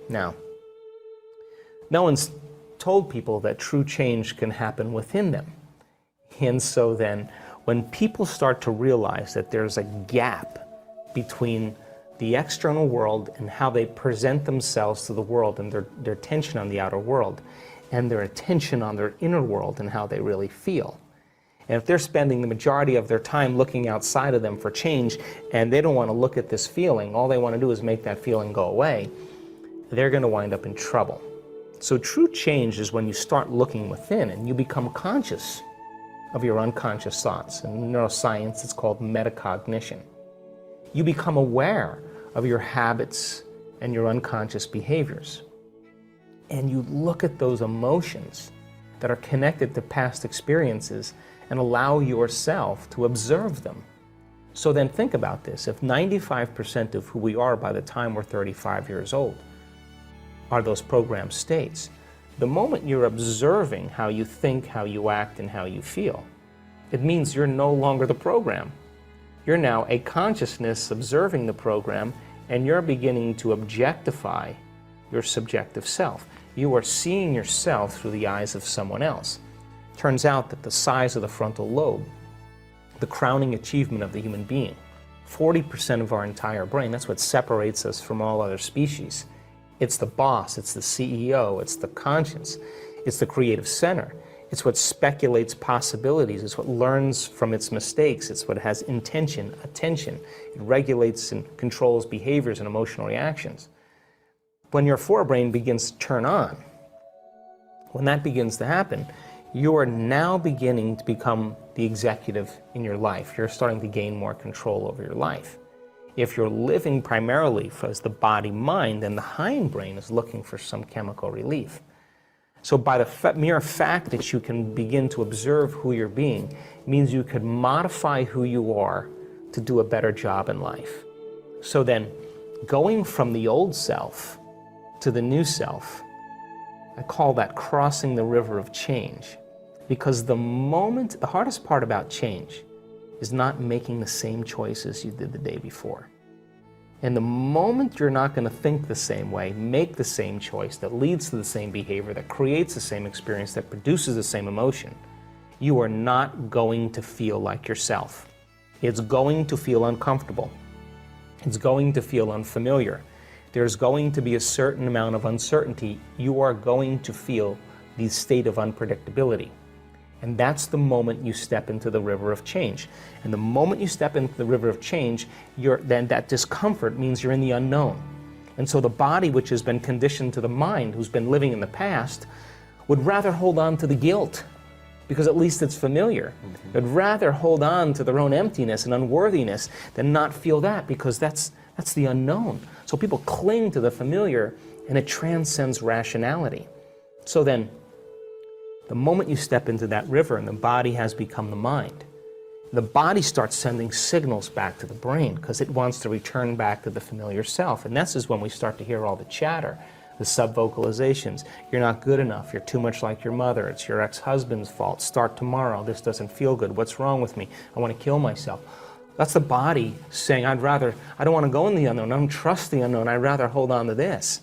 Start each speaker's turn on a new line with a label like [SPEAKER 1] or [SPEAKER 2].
[SPEAKER 1] Now, no one's told people that true change can happen within them. And so then, when people start to realize that there's a gap between the external world and how they present themselves to the world and their attention on the outer world and their attention on their inner world and how they really feel. And if they're spending the majority of their time looking outside of them for change and they don't want to look at this feeling, all they want to do is make that feeling go away, they're going to wind up in trouble. So true change is when you start looking within and you become conscious of your unconscious thoughts. In neuroscience, it's called metacognition. You become aware of your habits and your unconscious behaviors. And you look at those emotions that are connected to past experiences and allow yourself to observe them. So then think about this. If 95% of who we are by the time we're 35 years old are those programmed states, the moment you're observing how you think, how you act, and how you feel, it means you're no longer the program. You're now a consciousness observing the program, and you're beginning to objectify your subjective self. You are seeing yourself through the eyes of someone else. Turns out that the size of the frontal lobe, the crowning achievement of the human being, 40% of our entire brain, that's what separates us from all other species. It's the boss, it's the CEO, it's the conscience, it's the creative center. It's what speculates possibilities, it's what learns from its mistakes, it's what has intention, attention. It regulates and controls behaviors and emotional reactions. When your forebrain begins to turn on, when that begins to happen, you are now beginning to become the executive in your life. You're starting to gain more control over your life. If you're living primarily as the body-mind, then the hindbrain is looking for some chemical relief. So by the mere fact that you can begin to observe who you're being means you could modify who you are to do a better job in life. So then, going from the old self to the new self, I call that crossing the river of change. Because the hardest part about change is not making the same choices you did the day before. And the moment you're not going to think the same way, make the same choice that leads to the same behavior, that creates the same experience, that produces the same emotion, you are not going to feel like yourself. It's going to feel uncomfortable. It's going to feel unfamiliar. There's going to be a certain amount of uncertainty. You are going to feel the state of unpredictability. And that's the moment you step into the river of change. And the moment you step into the river of change, then that discomfort means you're in the unknown. And so the body, which has been conditioned to the mind, who's been living in the past, would rather hold on to the guilt, because at least it's familiar. They'd rather hold on to their own emptiness and unworthiness than not feel that, because that's the unknown. So people cling to the familiar, and it transcends rationality. So then, the moment you step into that river and the body has become the mind, the body starts sending signals back to the brain because it wants to return back to the familiar self. And this is when we start to hear all the chatter, the sub-vocalizations. You're not good enough. You're too much like your mother. It's your ex-husband's fault. Start tomorrow. This doesn't feel good. What's wrong with me? I want to kill myself. That's the body saying, I don't want to go in the unknown. I don't trust the unknown. I'd rather hold on to this.